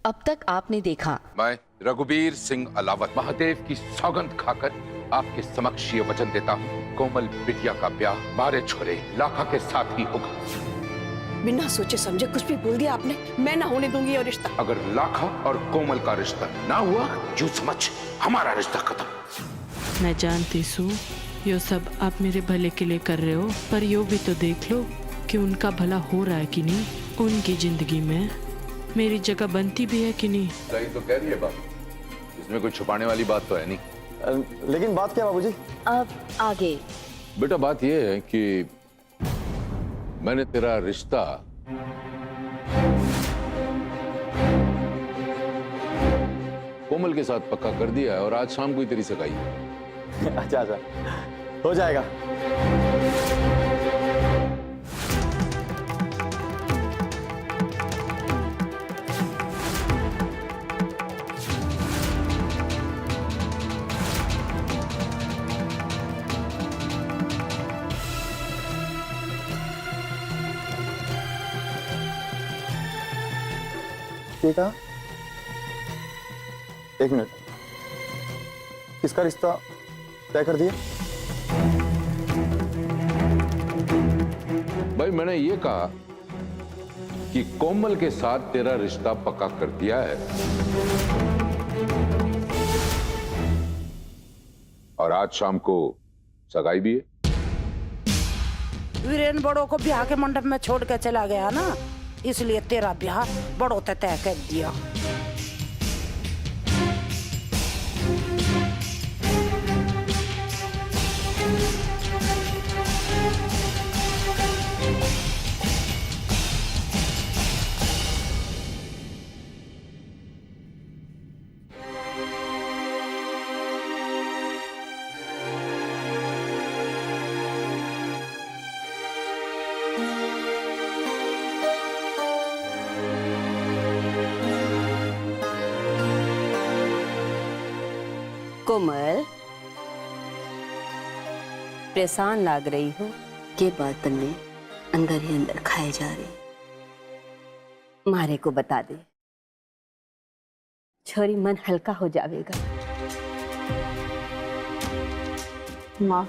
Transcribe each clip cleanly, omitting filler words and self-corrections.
अब तक आपने देखा। मैं रघुवीर सिंह अलावत महादेव की सौगंध खाकर आपके समक्ष ये वचन देता हूँ, कोमल बिटिया का ब्याह मारे छोरे लाखा के साथ ही होगा। बिना सोचे समझे कुछ भी बोल दिया आपने। मैं ना होने दूंगी ये रिश्ता। अगर लाखा और कोमल का रिश्ता ना हुआ, यूं समझ हमारा रिश्ता खत्म। मैं जानती हूँ ये सब आप मेरे भले के लिए कर रहे हो, पर यो भी तो देख लो कि उनका भला हो रहा है कि नहीं, उनकी जिंदगी में मेरी जगह बनती भी है कि नहीं। सही तो कह रही है बात, इसमें कोई छुपाने वाली बात तो है नहीं। लेकिन बात क्या बाबूजी? अब आगे बेटा बात यह है कि मैंने तेरा रिश्ता कोमल के साथ पक्का कर दिया है और आज शाम को ही तेरी सगाई है। अच्छा अच्छा, हो जाएगा। ठीक है, एक मिनट, किसका रिश्ता तय कर दिया? भाई मैंने ये कहा कि कोमल के साथ तेरा रिश्ता पक्का कर दिया है और आज शाम को सगाई भी है। वीरेन बड़ों को ब्याह के मंडप में छोड़ के चला गया ना, इसलिए तेरा ब्याह बड़ों से तय कर दिया। कोमल, परेशान लग रही हो के बात में अंदर ही अंदर खाए जा रही। मारे को बता दे, छोरी मन हल्का हो जाएगा। माँ,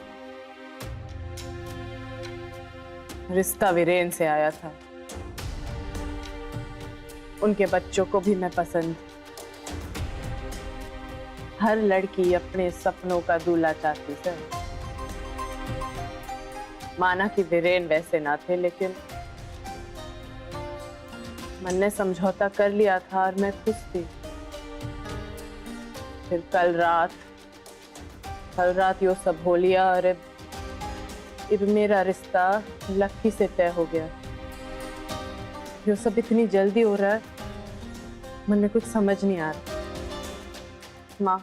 रिश्ता वीरेन से आया था, उनके बच्चों को भी मैं पसंद। हर लड़की अपने सपनों का दूल्हा चाहती है। माना कि वीरेन वैसे ना थे, लेकिन मन ने समझौता कर लिया था और मैं खुश थी। फिर कल रात यो सब हो लिया और अब मेरा रिश्ता लक्की से तय हो गया। यो सब इतनी जल्दी हो रहा है, मन में कुछ समझ नहीं आ रहा। माँ,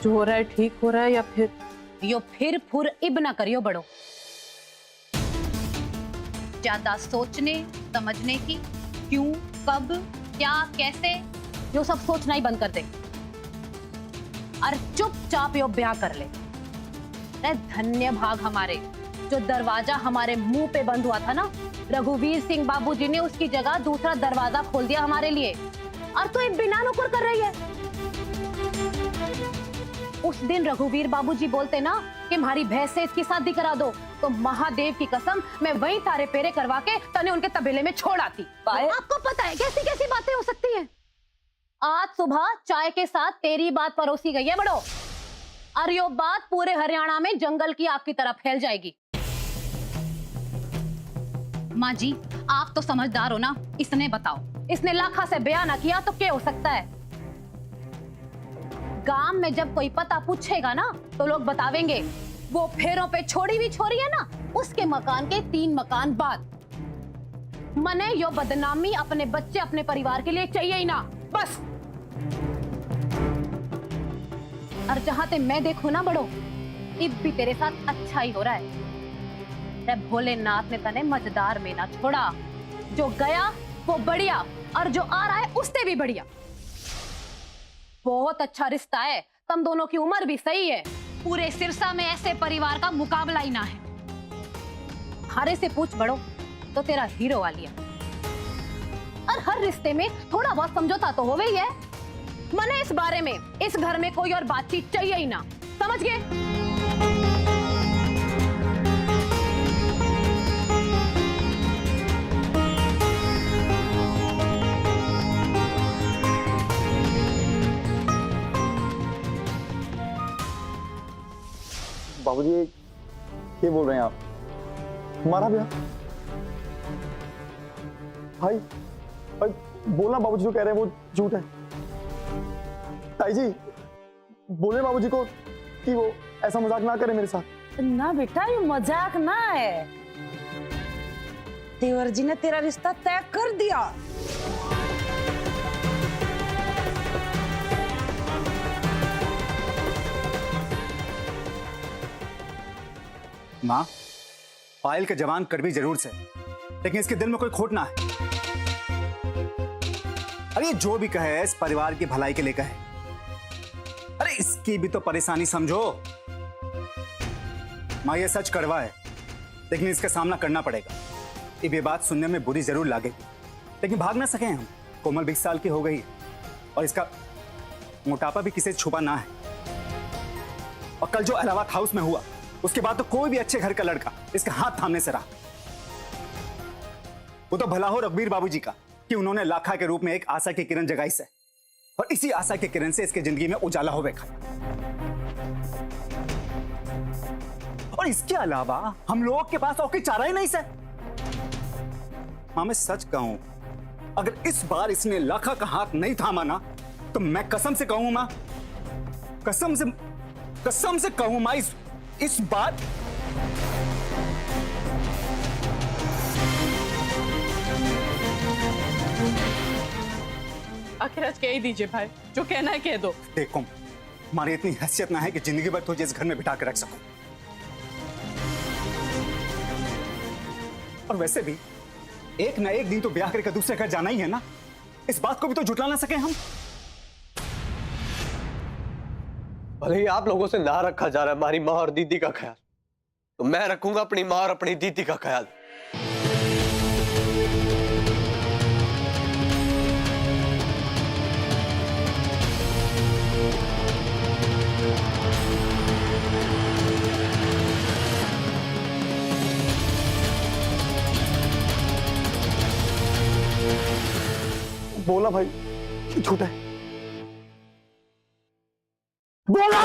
जो हो रहा है ठीक हो रहा है या फिर यो फिर फुर इब ना करियो बड़ो। ज्यादा सोचने समझने की क्यों, कब, क्या, कैसे, यो सब सोचना ही बंद कर दे और चुपचाप यो ब्याह कर ले। धन्य भाग हमारे, जो दरवाजा हमारे मुंह पे बंद हुआ था ना, रघुवीर सिंह बाबूजी ने उसकी जगह दूसरा दरवाजा खोल दिया हमारे लिए। और तो एक बिना नुकुर कर रही है। उस दिन रघुवीर बाबूजी बोलते ना कि हमारी भैंस से इसकी शादी करा दो, तो महादेव की कसम मैं वहीं तारे पेरे करवा के तने उनके तबेले में छोड़ आती। आपको पता है कैसी कैसी बातें हो सकती हैं। आज सुबह चाय के साथ तेरी बात परोसी गई है बड़ो, और यो बात पूरे हरियाणा में जंगल की आग की तरह फैल जाएगी। माँ जी, आप तो समझदार हो ना, इसने बताओ, इसने लाखा से ब्याह ना किया तो क्या हो सकता है। गांव में जब कोई पता पूछेगा ना तो लोग बतावेंगे वो फेरों पे छोड़ी हुई छोरी है ना, उसके मकान के 3 मकान बाद। मने यो बदनामी अपने बच्चे अपने परिवार के लिए चाहिए ही ना, बस। और जहां ते मैं देखूं ना बड़ो, इब भी तेरे साथ अच्छा ही हो रहा है। भोलेनाथ ने तने मजेदार में ना छोड़ा। जो गया वो बढ़िया, और जो आ रहा है उससे भी बढ़िया। बहुत अच्छा रिश्ता है, तुम दोनों की उम्र भी सही है। पूरे सिरसा में ऐसे परिवार का मुकाबला ही ना है। हरे से पूछ बड़ो तो तेरा हीरो वालिया। और हर रिश्ते में थोड़ा बहुत समझौता तो हो गई है। मने इस बारे में इस घर में कोई और बातचीत चाहिए ही ना, समझ गए? बाबूजी ये बोल रहे हैं आप? हमारा ब्याह? भाई भाई बोलना, बाबूजी जो कह रहे हैं वो झूठ है। ताई जी बोले बाबूजी को कि वो ऐसा मजाक ना करे मेरे साथ। ना बेटा, ये मजाक ना है। देवर जी ने तेरा रिश्ता तय कर दिया। माँ, पायल के जवान कड़वी जरूर से, लेकिन इसके दिल में कोई खोट ना है। अरे जो भी कहे इस परिवार की भलाई के लिए कहे। अरे इसकी भी तो परेशानी समझो। माँ ये सच कड़वा है, लेकिन इसका सामना करना पड़ेगा। ये बात सुनने में बुरी जरूर लगेगी, लेकिन भाग ना सके हम। कोमल 20 साल की हो गई और इसका मोटापा भी किसी से छुपा ना है। और कल जो इलाहाबाद हाउस में हुआ, उसके बाद तो कोई भी अच्छे घर का लड़का इसका हाथ थामने से रहा। वो तो भला हो रघुवीर बाबूजी का कि उन्होंने लाखा के रूप में एक आशा की किरण जगाई से, और इसी आशा की किरण से इसकी जिंदगी में उजाला हो बैठा। और इसके अलावा हम लोगों के पास और कोई चारा ही नहीं से। हाँ मैं सच कहूं, अगर इस बार इसने लाखा का हाथ नहीं थामा ना, तो मैं कसम से कहूं मां, कसम से कहूं मां, इस बार आखिर आज कह ही दीजिए भाई, जो कहना है कह दो। देखो हमारी इतनी हैसियत ना है कि जिंदगी भर तुझे इस घर में बिठा के रख सकूं। और वैसे भी एक ना एक दिन तो ब्याह करके दूसरे घर जाना ही है ना। इस बात को भी तो जुटला ना सके हम। भले ही आप लोगों से ना रखा जा रहा है हमारी माँ और दीदी का ख्याल, तो मैं रखूंगा अपनी माँ और अपनी दीदी का ख्याल। बोला भाई कि झूठ है, बोला।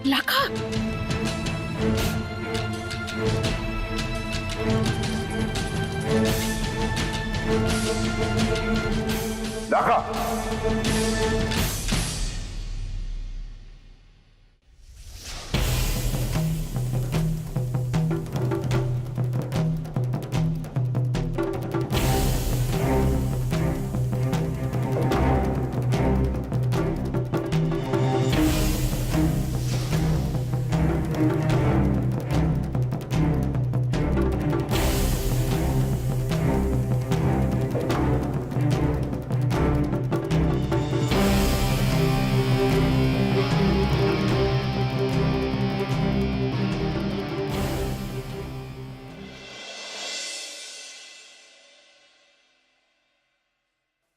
लाखा, लाखा,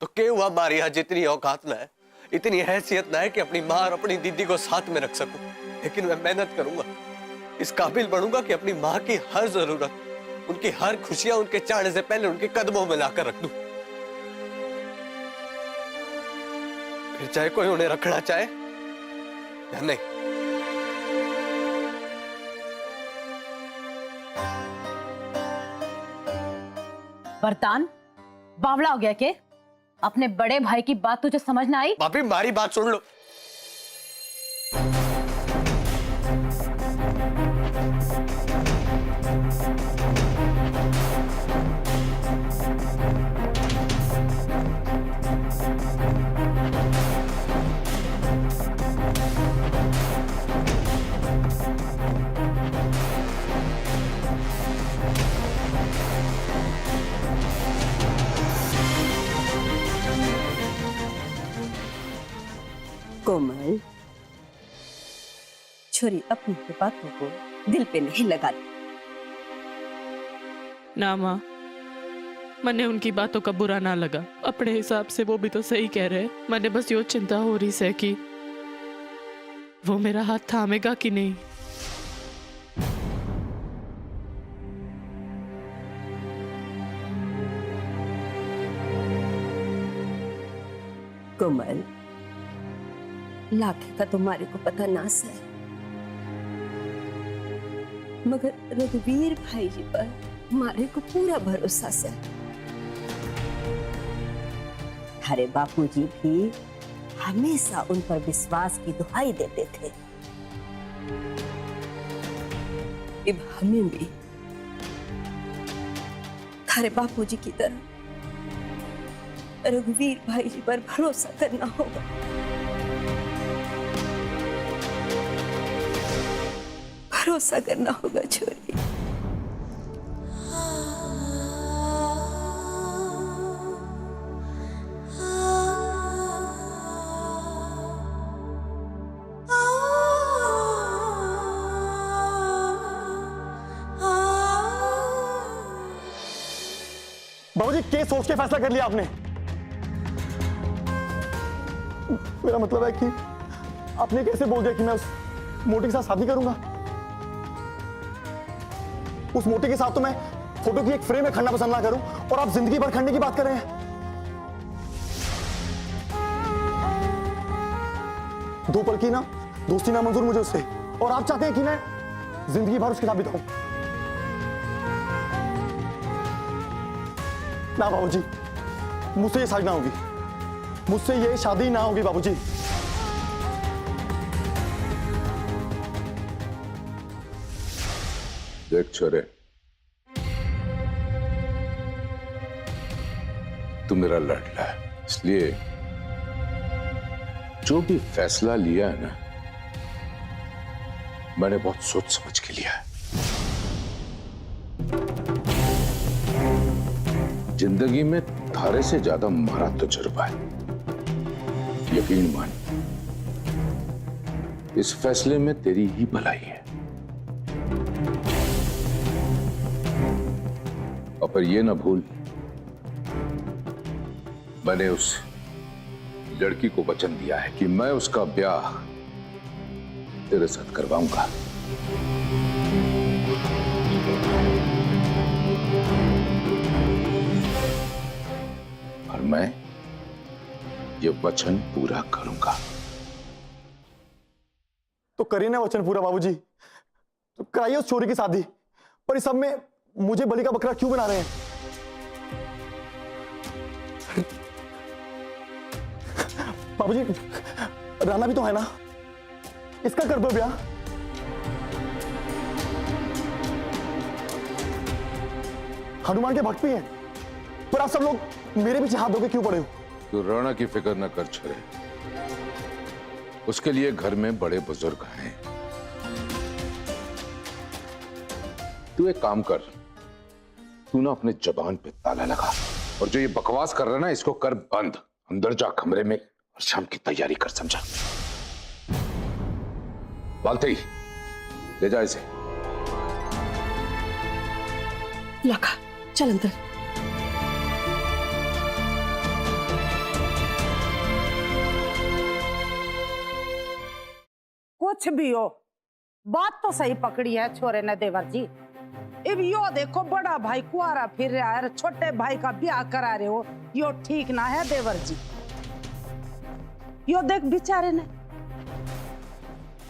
तो क्या हुआ, हमारी यहाँ जितनी औकात ना है, इतनी हैसियत ना है कि अपनी माँ और अपनी दीदी को साथ में रख सकूं। लेकिन मैं मेहनत करूंगा, इस काबिल बनूंगा कि अपनी माँ की हर जरूरत, उनकी हर खुशियां उनके चाहने से पहले उनके कदमों में लाकर रख दूं। फिर चाहे कोई उन्हें रखना चाहे या नहीं। वरदान, बावला हो गया के? अपने बड़े भाई की बात तुझे समझ ना आई? भाभी हमारी बात सुन लो। कोमल, छोरी अपनी की बातों को दिल पे नहीं लगाती। ना माँ, मने उनकी बातों का बुरा ना लगा। अपने हिसाब से वो भी तो सही कह रहे। मने बस यो चिंता हो रही है कि वो मेरा हाथ थामेगा कि नहीं। कोमल, लाखे का तुम्हारे को पता ना है, मगर रघुवीर भाई जी पर हमारे को पूरा भरोसा से। हरे बापूजी भी हमेशा उन पर विश्वास की दुहाई देते थे। अब हमें भी थारे बापूजी की तरह रघुवीर भाई जी पर भरोसा करना होगा। भरोसा करना होगा छोरी। बाबूजी, केस सोच के फैसला कर लिया आपने? मेरा मतलब है कि आपने कैसे बोल दिया कि मैं उस मोटी के साथ शादी करूंगा? उस मोटी के साथ तो मैं फोटो की एक फ्रेम में खड़ना पसंद ना करूं, और आप जिंदगी भर खड़ने की बात कर रहे हैं। दो पल की ना दोस्ती ना मंजूर मुझे उससे, और आप चाहते हैं कि मैं जिंदगी भर उसके साथ बिताऊं। ना बाबूजी, मुझसे ये शादी ना होगी। मुझसे ये शादी ना होगी बाबूजी। देख छोरे, तू मेरा लड़ला है, इसलिए जो भी फैसला लिया है ना, मैंने बहुत सोच समझ के लिया है। जिंदगी में थारे से ज्यादा मारा तजुर्बा है, यकीन मान। इस फैसले में तेरी ही भलाई है। और पर ये ना भूल, मैंने उस लड़की को वचन दिया है कि मैं उसका ब्याह तेरे साथ करवाऊंगा। और मैं ये वचन पूरा करूंगा। तो करिए ना वचन पूरा बाबूजी, तो कराइए उस चोरी की शादी। पर इस सब में मुझे बलि का बकरा क्यों बना रहे हैं? बाबूजी, राना भी तो है ना, इसका कर दो ब्याह। हनुमान के भक्त भी हैं, पर आप सब लोग मेरे पीछे हाथ धोके क्यों पड़े हो? तू राणा की फिक्र न कर छोरे, उसके लिए घर में बड़े बुजुर्ग हैं। तू एक काम कर, तू ना अपने जबान पे ताला लगा, और जो ये बकवास कर रहा है ना, इसको कर बंद। अंदर जा कमरे में और शाम की तैयारी कर, समझा? बालती, ले जा इसे। लाखा, चल अंदर। कुछ भी हो, बात तो सही पकड़ी है छोरे ने देवर जी। अब यो देखो, बड़ा भाई कुआरा फिर रहा है, छोटे भाई का ब्याह करा रहे हो, यो ठीक ना है देवर जी। यो देख बेचारे ने,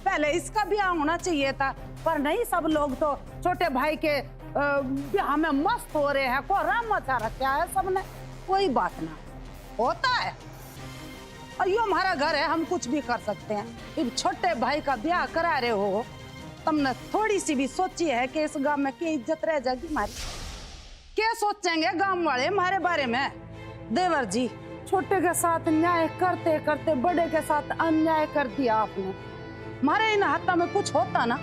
पहले इसका ब्याह होना चाहिए था, पर नहीं, सब लोग तो छोटे भाई के ब्याह में मस्त हो रहे हैं। को राम मचा रखा है सबने। कोई बात ना, होता है, और यो हमारा घर है, हम कुछ भी कर सकते हैं। अब छोटे भाई का ब्याह करा रहे हो, तुमने थोड़ी सी भी सोची है कि इस गांव में क्या इज्जत रह जाएगी हमारी? क्या सोचेंगे गांव वाले हमारे बारे में? देवर जी, छोटे के साथ न्याय करते करते बड़े के साथ अन्याय कर दिया आपने। हमारे इन हाथों में कुछ होता ना,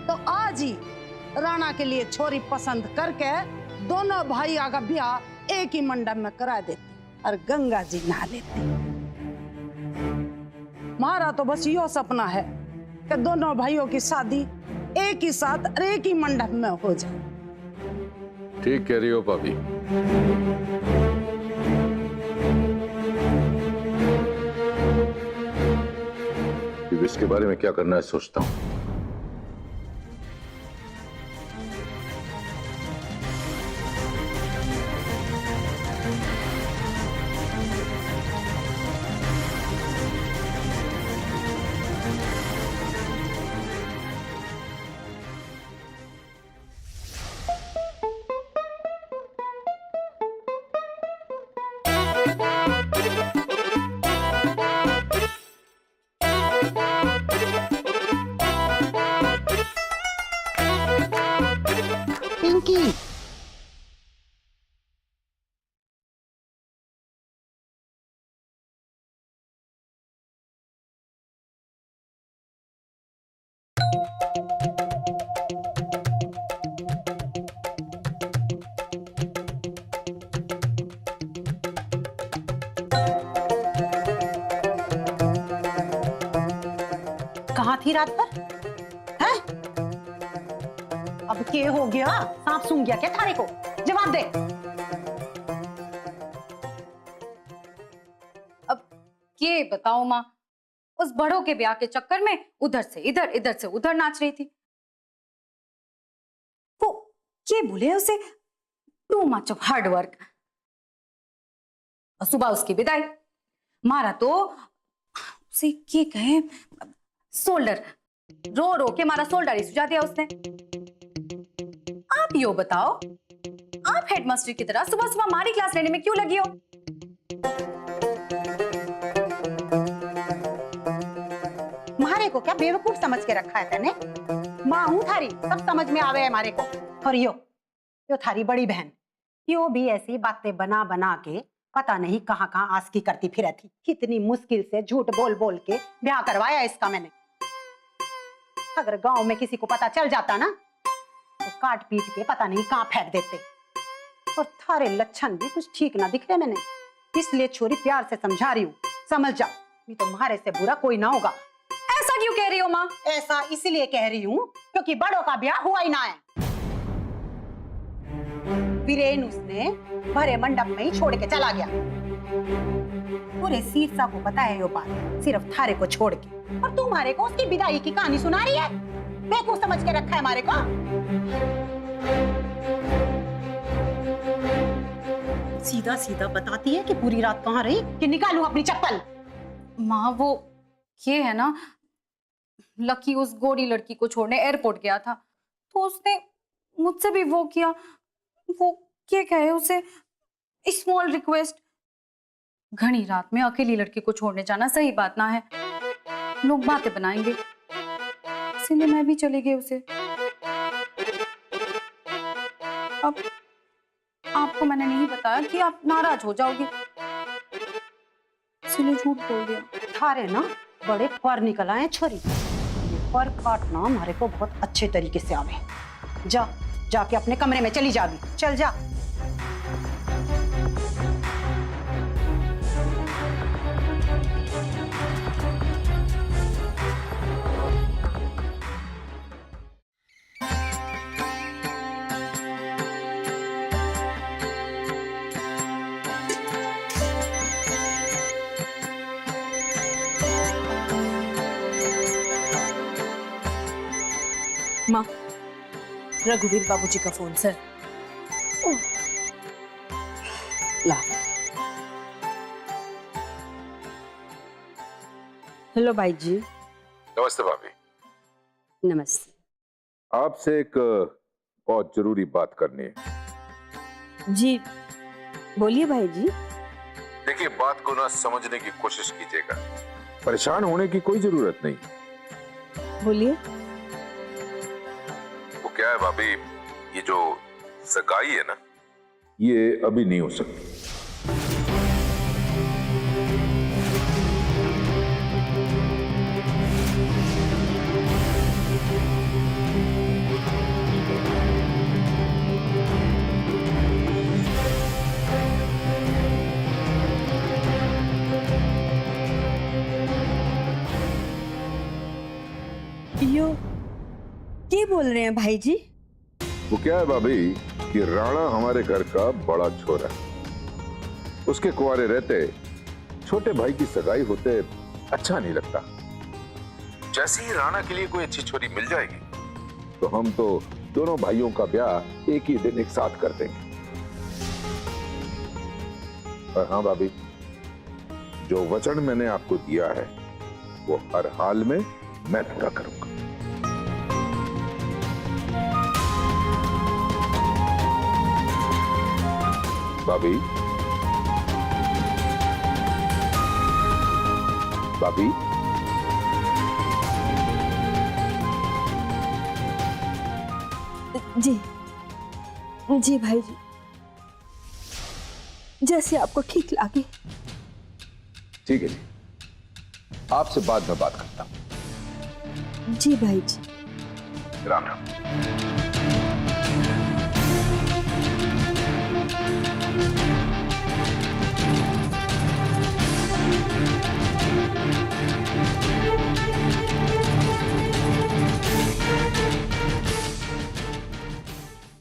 तो आज ही राणा के लिए छोरी पसंद करके दोनों भाइयों का ब्याह एक ही मंडप में करा देते और गंगा जी नहा लेते। हमारा तो बस यो सपना है कि दोनों भाइयों की शादी एक ही साथ और एक ही मंडप में हो जाए। ठीक कह रही हो भाभी। अब इसके बारे में क्या करना है सोचता हूं। पिंकी, कहाँ थी रात भर? हैं? अब क्या हो गया? सांप सूंघ गया क्या थारे को? जवाब दे। अब ये बताओ माँ, उस बड़ों के ब्याह के चक्कर में उधर से इधर, इधर से उधर नाच रही थी। वो ये बोले उसे too much of hard work. और सुबह उसकी विदाई। मारा तो उसे ये कहे शोल्डर, रो रो के मारा शोल्डर ही सुझा दिया उसने। आप यो बताओ, आप हेडमास्टर की तरह सुबह सुबह हमारी क्लास लेने में क्यों लगी हो? मारे को क्या बेवकूफ समझ के रखा है तने? माँ हूं थारी, सब समझ में आवे है मारे को। और यो थारी बड़ी बहन, यो भी ऐसी बातें बना बना के पता नहीं कहाँ कहाँ आस्की करती फिर थी। कितनी मुश्किल से झूठ बोल बोल के ब्याह करवाया इसका मैंने। अगर गांव में किसी को पता चल जाता ना तो काट पीट के पता नहीं कहाँ फेंक देते। और थारे लक्षण भी कुछ ठीक ना दिख रहे मैंने, इसलिए छोरी प्यार से समझा रही हूँ, समझ जा, नहीं तो तुम्हारे से बुरा कोई ना होगा। ऐसा क्यों कह रही हो माँ? ऐसा इसलिए कह रही हूँ क्योंकि बड़ों का ब्याह हुआ ही ना है। वीरेन उसने भरे मंडप में ही छोड़ के चला गया। पूरे सीरसा को पता है ये बात, सिर्फ थारे को छोड़ के। और तुम्हारे को उसकी विदाई की कहानी सुना रही है? बेवकूफ समझ के रखा है हमारे को। सीधा सीधा बताती है कि पूरी रात कहाँ रही कि निकालूं अपनी चप्पल। माँ वो ये है ना, लकी उस गोरी लड़की को छोड़ने एयरपोर्ट गया था, तो उसने मुझसे भी वो किया। वो क्या कहे उसे, स्मॉल रिक्वेस्ट। घनी रात में अकेली लड़की को छोड़ने जाना सही बात ना है, लोग बातें बनाएंगे, इसलिए मैं भी चली गई उसे। अब आपको मैंने नहीं बताया कि आप नाराज हो जाओगे, इसलिए झूठ बोल दिया। थारे ना बड़े पर निकल आए छोरी, ये पर काटना हमारे को बहुत अच्छे तरीके से आवे। जा जाके अपने कमरे में चली जागी, चल जा। माँ, रघुवीर बाबूजी का फोन सर। ला। हेलो भाई जी। नमस्ते भाभी। नमस्ते। आपसे एक बहुत जरूरी बात करनी है। जी बोलिए भाई जी। देखिए, बात को ना समझने की कोशिश कीजिएगा, परेशान होने की कोई जरूरत नहीं। बोलिए। वो क्या है भाभी, ये जो सगाई है ना, ये अभी नहीं हो सकती। यो क्या बोल रहे हैं भाई जी? वो क्या है भाभी कि राणा हमारे घर का बड़ा छोरा है। उसके कुंवारे रहते छोटे भाई की सगाई होते अच्छा नहीं लगता। जैसे ही राणा के लिए कोई अच्छी छोरी मिल जाएगी तो हम तो दोनों भाइयों का ब्याह एक ही दिन एक साथ कर देंगे। और हाँ भाभी, जो वचन मैंने आपको दिया है वो हर हाल में मैं पूरा करूंगा। भाभी, भाभी, जी जी भाई जी, जैसे आपको ठीक लगे। ठीक है जी, आपसे बाद में बात करता हूं। जी भाई जी। राम राम।